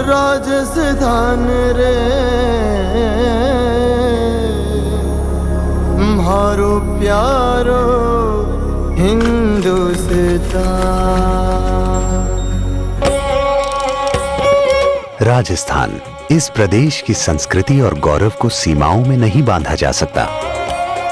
राजस्थान रे मारो प्यारो हिंदुस्तान। राजस्थान इस प्रदेश की संस्कृति और गौरव को सीमाओं में नहीं बांधा जा सकता।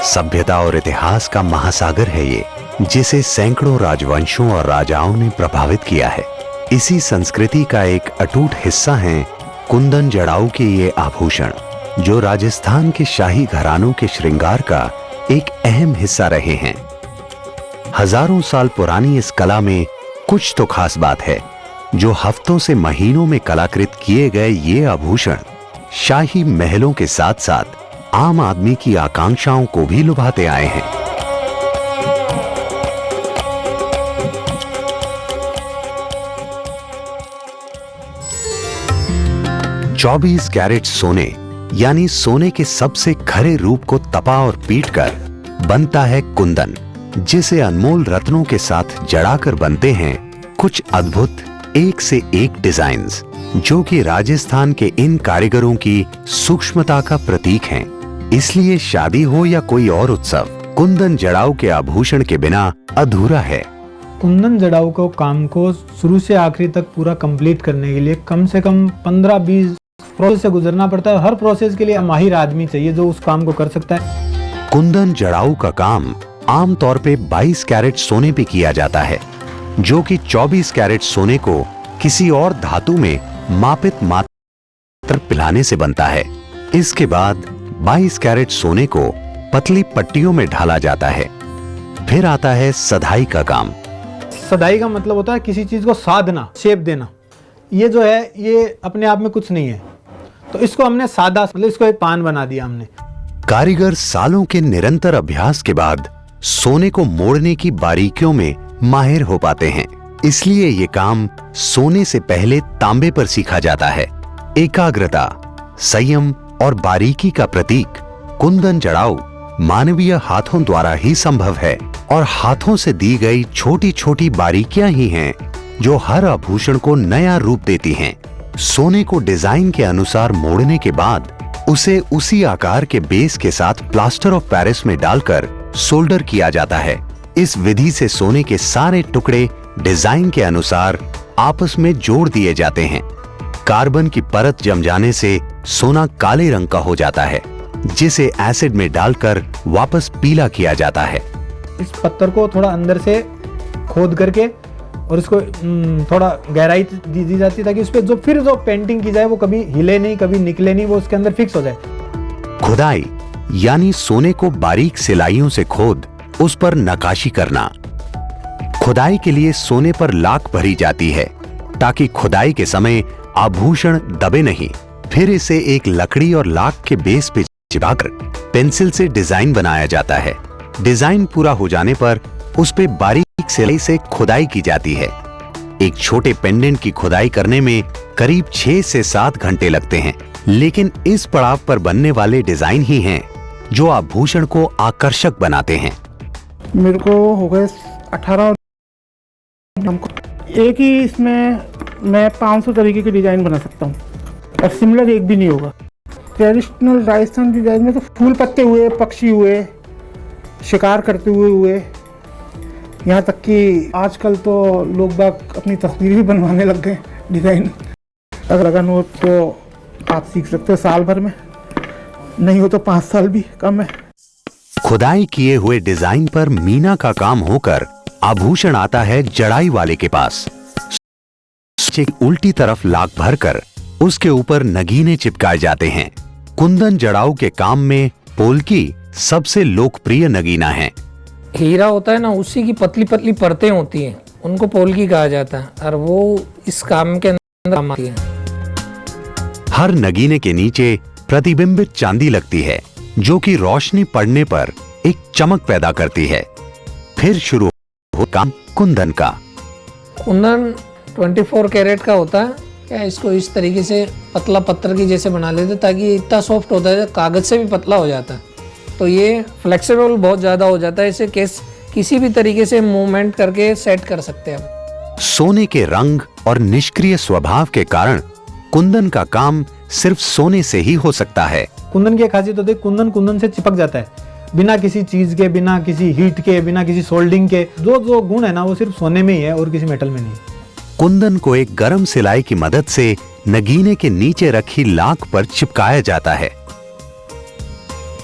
सभ्यता और इतिहास का महासागर है ये, जिसे सैकड़ों राजवंशों और राजाओं ने प्रभावित किया है। इसी संस्कृति का एक अटूट हिस्सा हैं कुंदन जड़ाऊ के ये आभूषण, जो राजस्थान के शाही घरानों के श्रृंगार का एक अहम हिस्सा रहे हैं। हजारों साल पुरानी इस कला में कुछ तो खास बात है, जो हफ्तों से महीनों में कलाकृत किए गए ये आभूषण शाही महलों के साथ साथ आम आदमी की आकांक्षाओं को भी लुभाते आए हैं। चौबीस कैरेट सोने यानी सोने के सबसे खरे रूप को तपा और पीटकर बनता है कुंदन, जिसे अनमोल रत्नों के साथ जड़ाकर बनते हैं कुछ अद्भुत एक से एक डिजाइन्स, जो कि राजस्थान के इन कारीगरों की सूक्ष्मता का प्रतीक हैं। इसलिए शादी हो या कोई और उत्सव, कुंदन जड़ाऊ के आभूषण के बिना अधूरा है। कुंदन जड़ाऊ को काम को शुरू से आखिरी तक पूरा कंप्लीट करने के लिए कम से कम 15-20 प्रोसेस से गुजरना पड़ता है। हर प्रोसेस के लिए माहिर आदमी चाहिए जो उस काम को कर सकता है। कुंदन जड़ाऊ का काम आमतौर पे 22 कैरेट सोने पे किया जाता है, जो कि 24 कैरेट सोने को किसी और धातु में मापित मात्रा पिलाने से बनता है। इसके बाद 22 कैरेट सोने को पतली पट्टियों में ढाला जाता है। फिर आता है सदाई का काम। सदाई का मतलब होता है किसी चीज को साधना, शेप देना। ये जो है ये अपने आप में कुछ नहीं है, तो इसको हमने सादा, मतलब इसको एक पान बना दिया हमने। कारीगर सालों के निरंतर अभ्यास के बाद सोने को मोड़ने की बारीकियों में माहिर हो पाते हैं। इसलिए ये काम सोने से पहले तांबे पर सीखा जाता है। एकाग्रता, संयम और बारीकी का प्रतीक कुंदन जड़ाऊ मानवीय हाथों द्वारा ही संभव है, और हाथों से दी गई छोटी छोटी बारीकियां ही हैं जो हर आभूषण को नया रूप देती हैं। सोने को डिजाइन के अनुसार मोड़ने के बाद उसे उसी आकार के बेस के साथ प्लास्टर ऑफ पेरिस में डालकर सोल्डर किया जाता है। इस विधि से सोने के सारे टुकड़े डिजाइन के अनुसार आपस में जोड़ दिए जाते हैं। कार्बन की परत जम जाने से सोना काले रंग का हो जाता है, जिसे एसिड में डालकर वापस पीला किया जाता है। इस पत्थर को थोड़ा अंदर से खोद करके और इसको थोड़ा गहराई दी जाती है, ताकि उस पे जो पेंटिंग की जाए वो कभी हिले नहीं, कभी निकले नहीं, वो उसके अंदर फिक्स हो जाए। खुदाई यानी सोने को बारीक सिलाइयों से खोद उस पर नक्काशी करना। खुदाई के लिए सोने पर लाख भरी जाती है, ताकि खुदाई के समय आभूषण दबे नहीं। फिर इसे एक लकड़ी और लाख के बेस पे चिपकाकर पेंसिल से डिजाइन बनाया जाता है। डिजाइन पूरा हो जाने पर उस पे बारीक सिलाई से खुदाई की जाती है। एक छोटे पेंडेंट की खुदाई करने में करीब 6 से 7 घंटे लगते हैं, लेकिन इस पड़ाव पर बनने वाले डिजाइन ही हैं जो आभूषण को आकर्षक बनाते हैं। मेरे को हो गए 18। एक ही इसमें मैं 500 तरीके के डिजाइन बना सकता हूँ, और सिमिलर एक भी नहीं होगा। ट्रेडिशनल राजस्थान डिजाइन में तो फूल पत्ते हुए, पक्षी हुए, शिकार करते हुए, यहाँ तक कि आजकल तो लोग बाग अपनी तस्वीर भी बनवाने लग गए डिजाइन। अगर लगन हो तो आप सीख सकते हो साल भर में, नहीं हो तो 5 साल भी कम है। खुदाई किए हुए डिजाइन पर मीना का काम होकर आभूषण आता है जड़ाई वाले के पास। एक उल्टी तरफ लाख भरकर उसके ऊपर नगीने चिपकाए जाते हैं। कुंदन जड़ाऊ के काम में पोल्की सबसे लोकप्रिय नगीना है। हीरा होता है ना, उसी की पतली पतली परतें होती हैं, उनको पोल्की कहा जाता है, और वो इस काम के अंदर काम आती है। हर नगीने के नीचे प्रतिबिंबित चांदी लगती है, जो कि रोशनी पड़ने पर एक चमक पैदा करती है। फिर शुरू हो काम कुंदन का। कुंदन 24 कैरेट का होता है। क्या इसको इस तरीके से पतला पत्थर की जैसे बना लेते, ताकि ये इतना सॉफ्ट होता है, कागज से भी पतला हो जाता है, तो ये फ्लेक्सिबल बहुत ज़्यादा हो जाता है। इसे किसी भी तरीके से मूवमेंट करके सेट कर सकते हैं। सोने के रंग और निष्क्रिय स्वभाव के कारण कुंदन का काम सिर्फ सोने से ही हो सकता है। कुंदन की एक खासियत होती है, कुंदन कुंदन से चिपक जाता है, बिना किसी चीज के, बिना किसी हीट के, बिना किसी सोल्डिंग के। जो गुण है ना, वो सिर्फ सोने में ही है और किसी मेटल में नहीं। कुंदन को एक गरम सिलाई की मदद से नगीने के नीचे रखी लाख पर चिपकाया जाता है।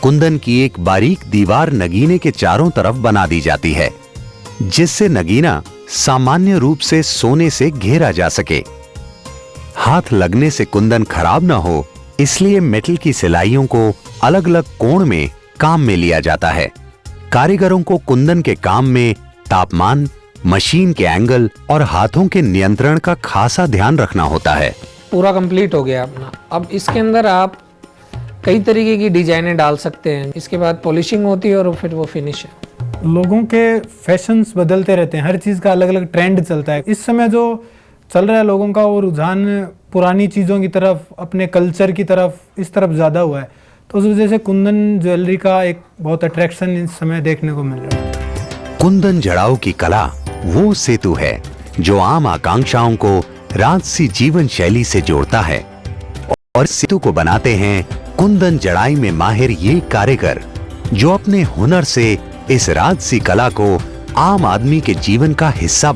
कुंदन की एक बारीक दीवार नगीने के चारों तरफ बना दी जाती है, जिससे नगीना सामान्य रूप से सोने से घेरा जा सके। हाथ लगने से कुंदन खराब ना हो, इसलिए मेटल की सिलाइयों को अलग अलग कोण में काम में लिया जाता है। कारीगरों को कुंदन के काम में तापमान, मशीन के एंगल और हाथों के नियंत्रण का खासा ध्यान रखना होता है। पूरा कंप्लीट हो गया अपना। अब इसके अंदर आप कई तरीके की डिजाइनें डाल सकते हैं। इसके बाद पॉलिशिंग होती है और फिर वो फिनिश है। लोगों के फैशंस बदलते रहते हैं, हर चीज़ का अलग अलग ट्रेंड चलता है। इस समय जो चल रहा है लोगों का, वो रुझान पुरानी चीज़ों की तरफ, अपने कल्चर की तरफ, इस तरफ ज़्यादा हुआ है। तो उस वजह से कुंदन ज्वेलरी का एक बहुत अट्रैक्शन इस समय देखने को मिल रहा है। कुंदन जड़ाऊ की कला वो सेतु है जो आम आकांक्षाओं को राजसी जीवन शैली से जोड़ता है, और सेतु को बनाते हैं कुंदन जड़ाई में माहिर ये कारीगर, जो अपने हुनर से इस राजसी कला को आम आदमी के जीवन का हिस्सा